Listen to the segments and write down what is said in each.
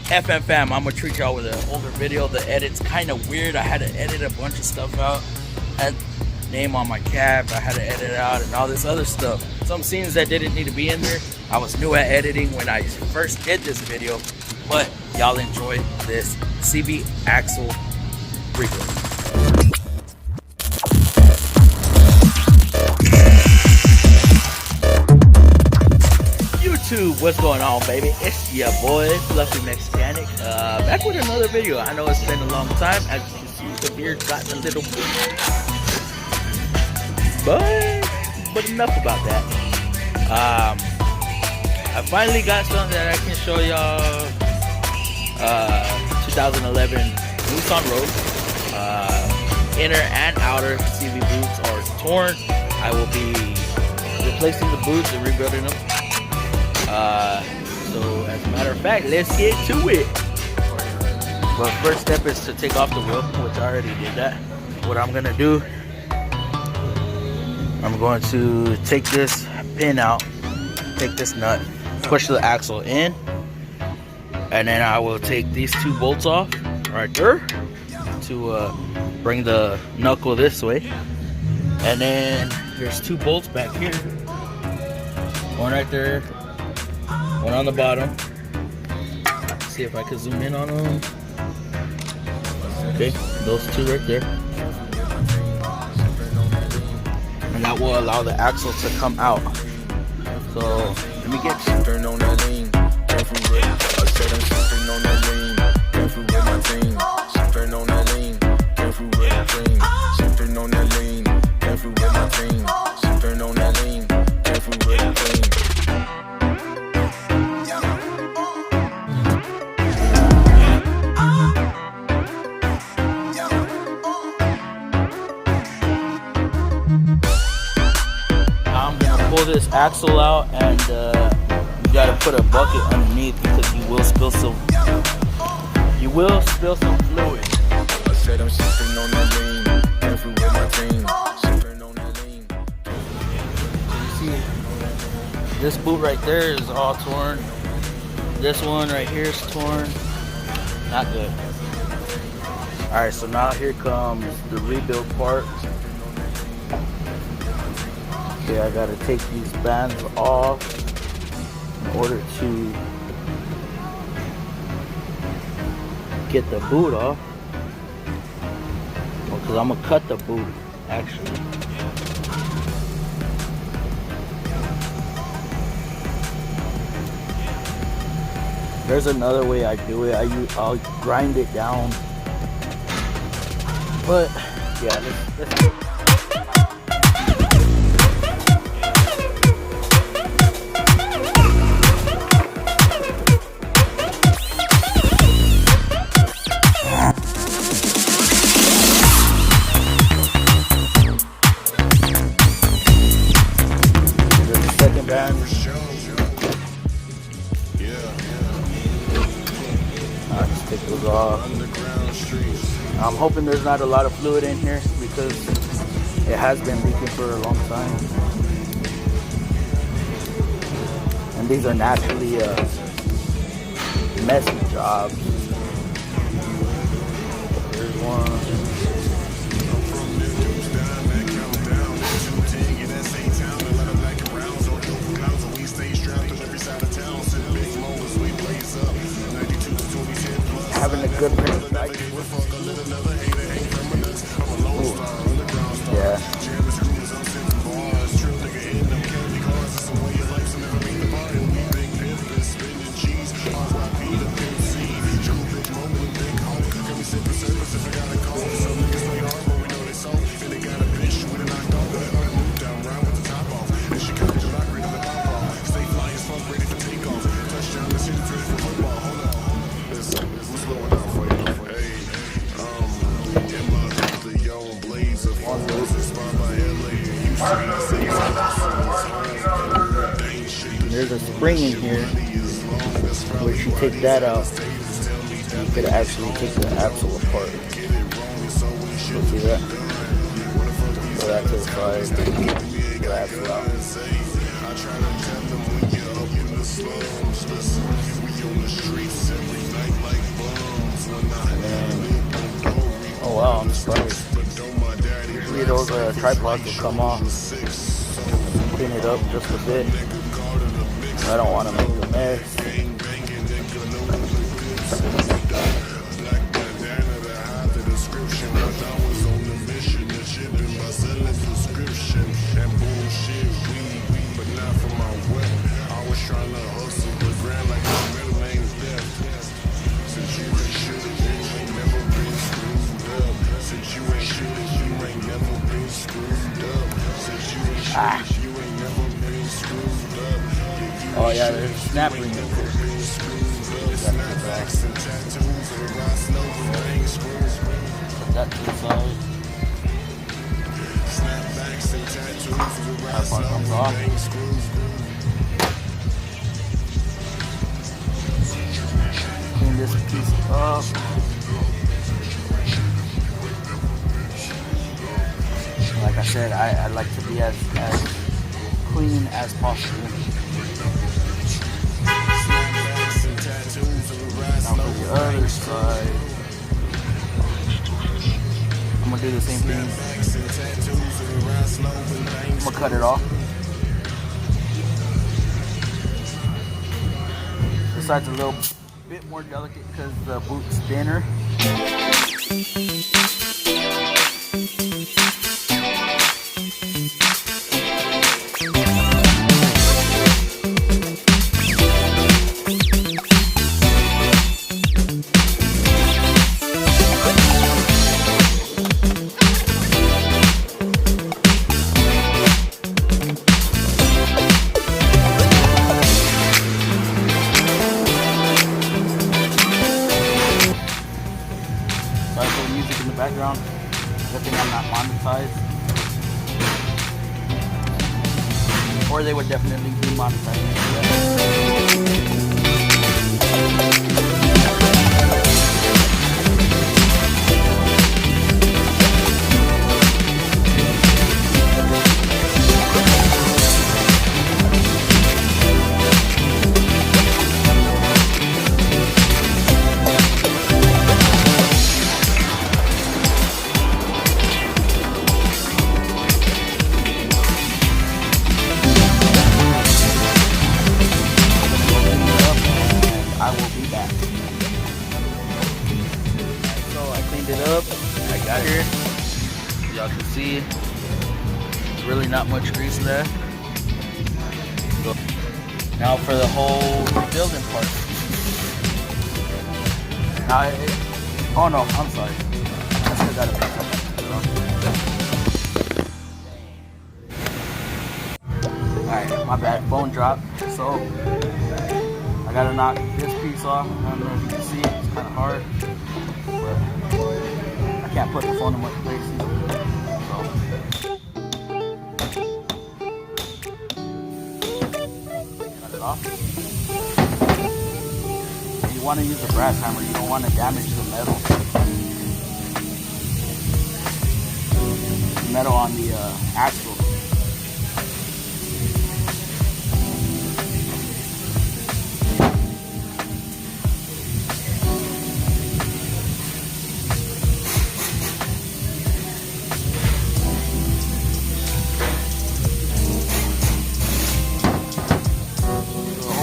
FM fam, I'm gonna treat y'all with an older video. The edit's kind of weird. I had to edit a bunch of stuff out. I had name on my cap, I had to edit out and all this other stuff. Some scenes that didn't need to be in there. I was new at editing when I first did this video, but y'all enjoy this CV Axle rebuild. YouTube, what's going on, baby? It's your boy Fluffy Mexicanic, back with another video. I know it's been a long time. As you can see, the beard's gotten a little bit, but enough about that. I finally got something that I can show y'all. 2011 Nissan Rogue. Inner and outer CV boots are torn. I will be replacing the boots and rebuilding them. So as a matter of fact, let's get to it. But first step is to take off the wheel, which I already did that. What I'm gonna do, I'm going to take this pin out, take this nut, push the axle in, and then I will take these two bolts off right there to bring the knuckle this way. And then there's two bolts back here, one right there, one on the bottom. Let's see if I can zoom in on them. Okay, those two right there. And that will allow the axle to come out. So let me get you. Turn on that lean. I said I'm sipping on that lean. Came through with my team. Turn on that lean. Came through with a dream. Turn on that lean. Came through with my team. Turn on that lean. Came through with a dream. Pull this axle out, and you gotta put a bucket underneath because you will spill some fluid. I said I'm sipping on that lean. Came through with my team. Sipping on that lean. You see, this boot right there is all torn. This one right here is torn. Not good. All right, so now here comes the rebuild part. Okay, I gotta take these bands off in order to get the boot off. Because I'm gonna cut the boot actually. There's another way I do it. I'll grind it down. But yeah, let's go. Take those off. I'm hoping there's not a lot of fluid in here because it has been leaking for a long time. And these are naturally messy jobs. There's one. Having a good print. Yeah. There's a spring in here, which you take that out, you could actually take the axle apart. You see that? Go that to the side, get the axle out. out on the splice. Usually those tripods will come off. Clean it up just a bit. I don't want to make a mess. Oh yeah, there's a snap ring. That to the side. That part comes off. Clean this piece up. Like I said, I like to be as clean as possible. Now for the other side, I'm gonna do the same thing. I'm gonna cut it off. This side's a little bit more delicate because the boot's thinner. Music in the background. Good thing I'm not monetized. Or they would definitely demonetize me. It up. I got here. Y'all can see there's really not much grease left. So now for the whole building part. Now oh no, I'm sorry. I still gotta pick something. Alright, my bad. Phone dropped. So I gotta knock this piece off. I don't know if you can see it. It's kind of hard. But I can't put the phone in much places. So. Cut it off. And you want to use a brass hammer. You don't want to damage the metal. The metal on the axle.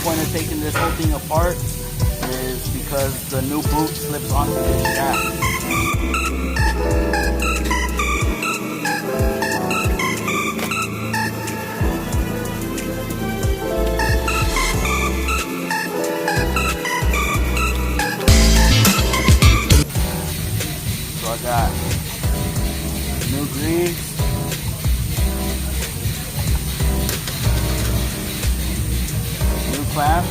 Point of taking this whole thing apart is because the new boot slips onto this shaft. So I got new grease. Clamp,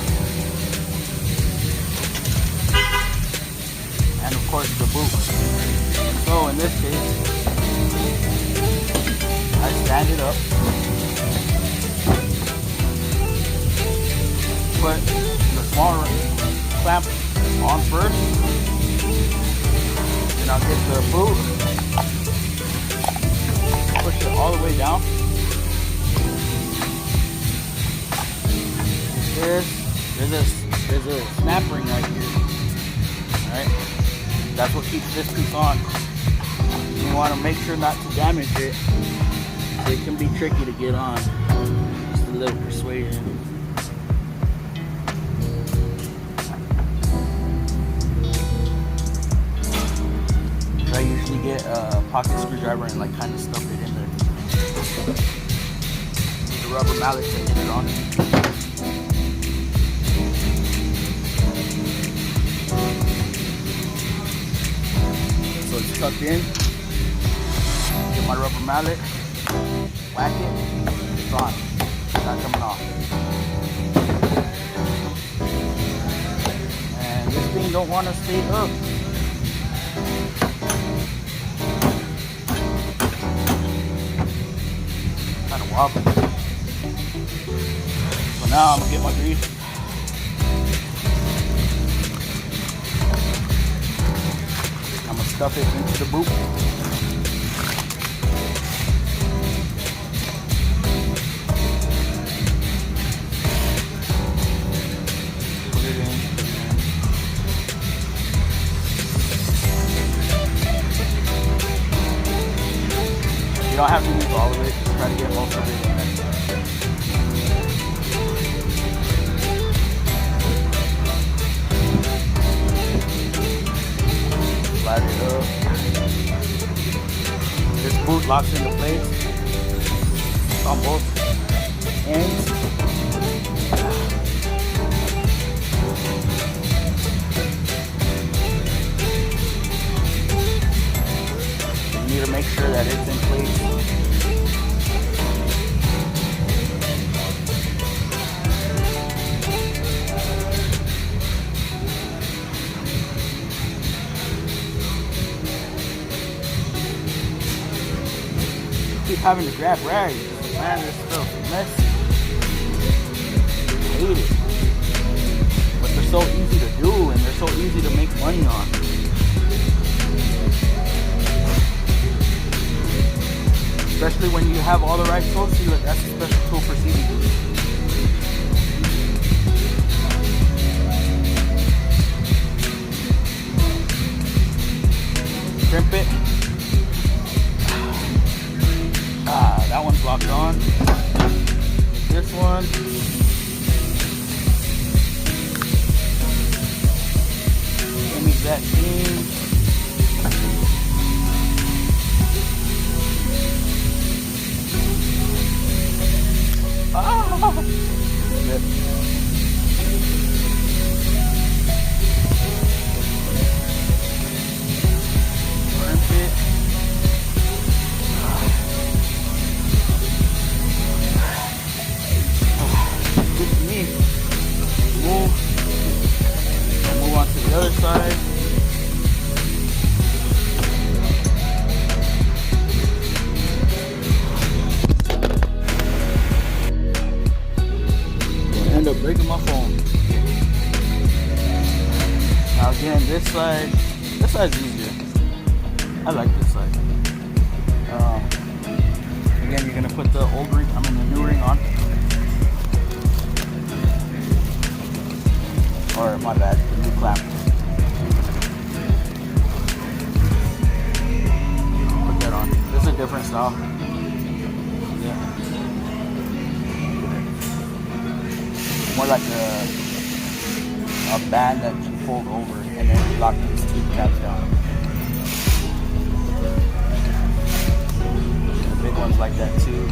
and of course the boot. So in this case, I stand it up, put the smaller clamp on first, then I'll get the boot, push it all the way down. There's a snap ring right here. Alright? That's what keeps this piece on. want to make sure not to damage it. It can be tricky to get on. Just a little persuasion. I usually get a pocket screwdriver and like kind of stuff it in there. The rubber mallet to get it on. So it's tucked in. Get my rubber mallet, whack it, it's on. It's not coming off. And this thing don't want to stay up. Kind of wobbly. So now I'm gonna get my grease. I'm gonna stuff it into the boot. Put it in. You don't have to use all of it. Just try to get most of it in there. Slide it up. This boot locks into place on both ends. You need to make sure that it's in place. Keep having to grab rags. Man, this stuff is messy. I hate it. But they're so easy to do and they're so easy to make money on. Especially when you have all the right tools. See, look, that's a special tool for CBD. Crimp it. That one's locked on. This one. Same exact thing. Yep. Crimp it. Move on to the other side. Gonna end up breaking my phone. Now again, this side's easier. I like this side. Again, you're gonna put the old ring, the new ring on. Or my bad, the new clamp. Put that on. This is a different style. Yeah. More like a band that you fold over and then you lock these two caps down. And the big ones like that too.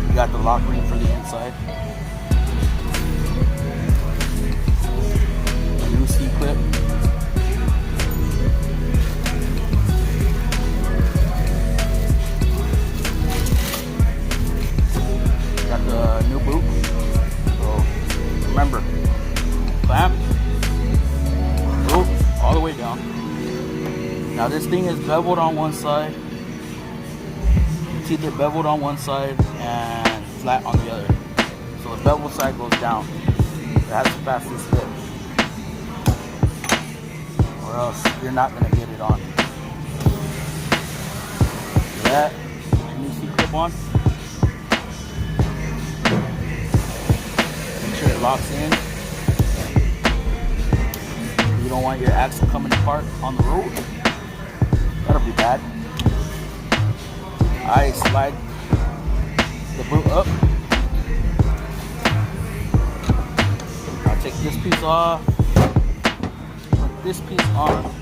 You got the lock ring for the inside. New C-clip. Got the new boot. So remember, clamp, boot, all the way down. Now this thing is beveled on one side. It's either beveled on one side and flat on the other. So the bevel side goes down. It has to pass this lip. Or else you're not going to get it on. That, new C-clip on. Make sure it locks in. You don't want your axle coming apart on the road. That'll be bad. I slide the boot up. I'll take this piece off. Put this piece on.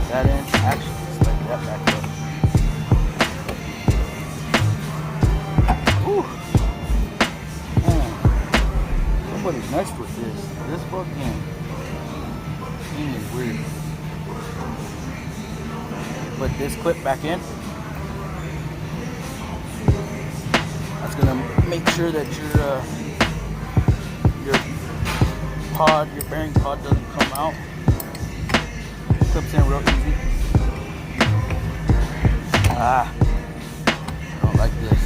That in. Actually, slide that back up. Ooh. Man, somebody messed with this. This fucking thing is weird. Put this clip back in. That's gonna make sure that your bearing pod doesn't come out. Clips in real easy. I don't like this.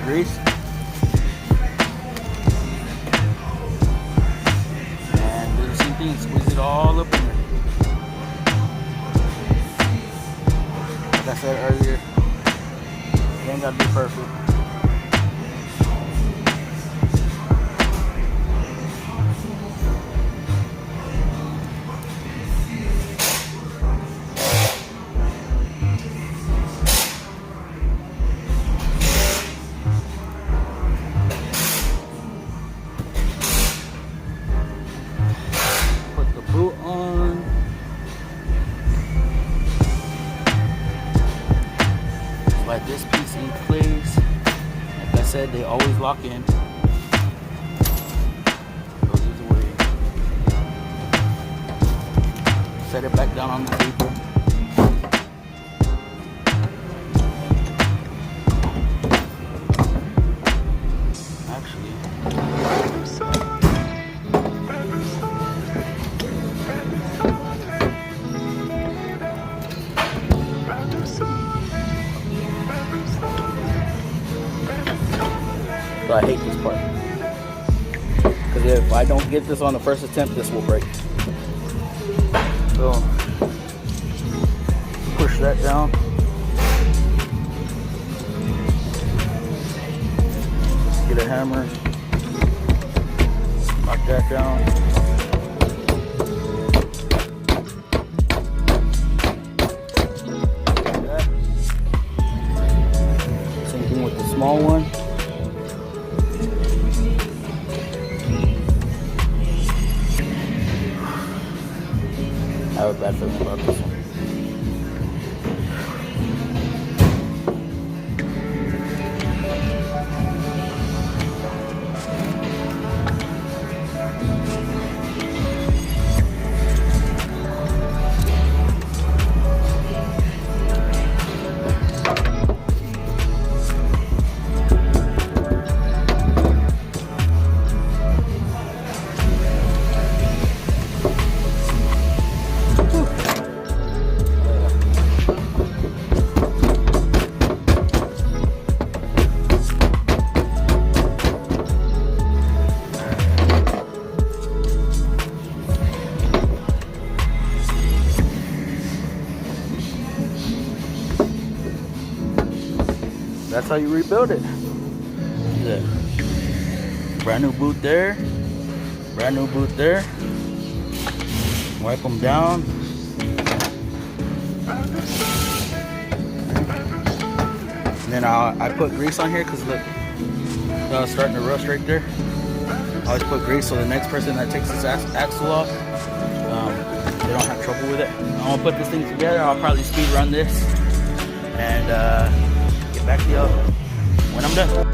Grease and do the same thing, squeeze it all up in there. Like I said earlier, it ain't gotta be perfect. Boot on. Slide this piece in place. Like I said, they always lock in. Go this way. Set it back down on the table. Actually, so I hate this part, because if I don't get this on the first attempt, this will break. So push that down. Get a hammer, knock that down. Like that. Same thing with the small one. I have a bad feeling about this one. That's how you rebuild it. Look at that. Brand new boot there. Brand new boot there. Wipe them down. And then I put grease on here because look, it's starting to rust right there. I always put grease so the next person that takes this axle off, they don't have trouble with it. I'm gonna put this thing together. I'll probably speed run this and get back to you when I'm done.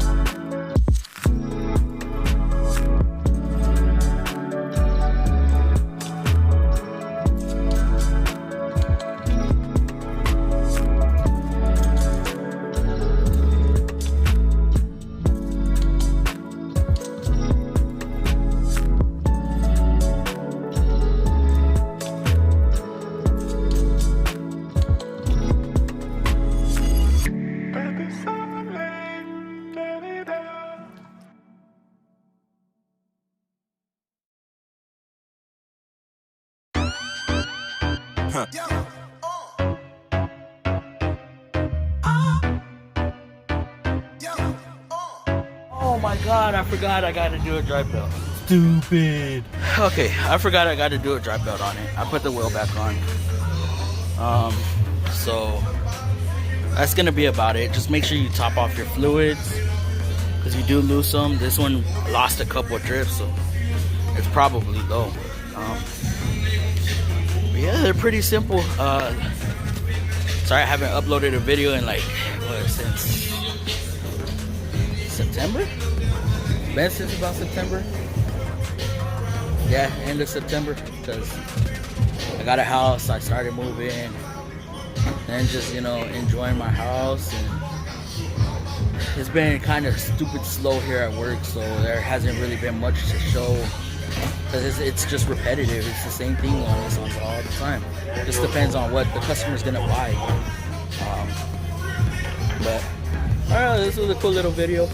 Oh my god, I forgot I gotta do a dry belt. Stupid. Okay, I forgot I gotta do a dry belt on it. I put the wheel back on. So that's gonna be about it. Just make sure you top off your fluids, because you do lose some. This one lost a couple of drips, so it's probably low. But yeah, they're pretty simple. Sorry I haven't uploaded a video in like, since September? Been since about September. Yeah, end of September, because I got a house, I started moving, and just, you know, enjoying my house. And it's been kind of stupid slow here at work, so there hasn't really been much to show, because it's just repetitive. It's the same thing on this one all the time. It just depends on what the customer's gonna buy. But alright, this was a cool little video.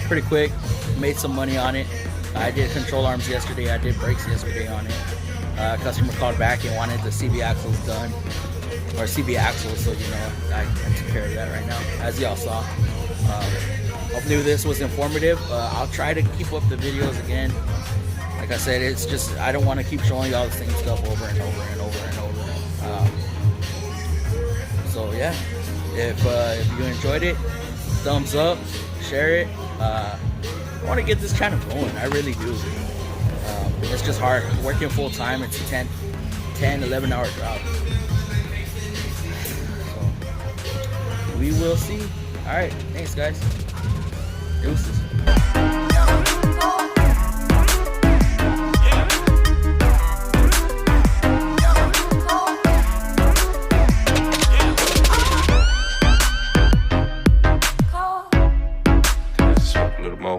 Pretty quick. Made some money on it. I did control arms yesterday. I did brakes yesterday on it. Customer called back and wanted the CB axles done, or CB axles, so you know I took care of that right now, as y'all saw. Hopefully this was informative. I'll try to keep up the videos again. Like I said, it's just I don't want to keep showing y'all the same stuff over and over and over and over. So yeah, if you enjoyed it, thumbs up, share it. I want to get this channel going. I really do. It's just hard working full time. It's a 11 hour job. So we will see. All right, thanks guys. Deuces.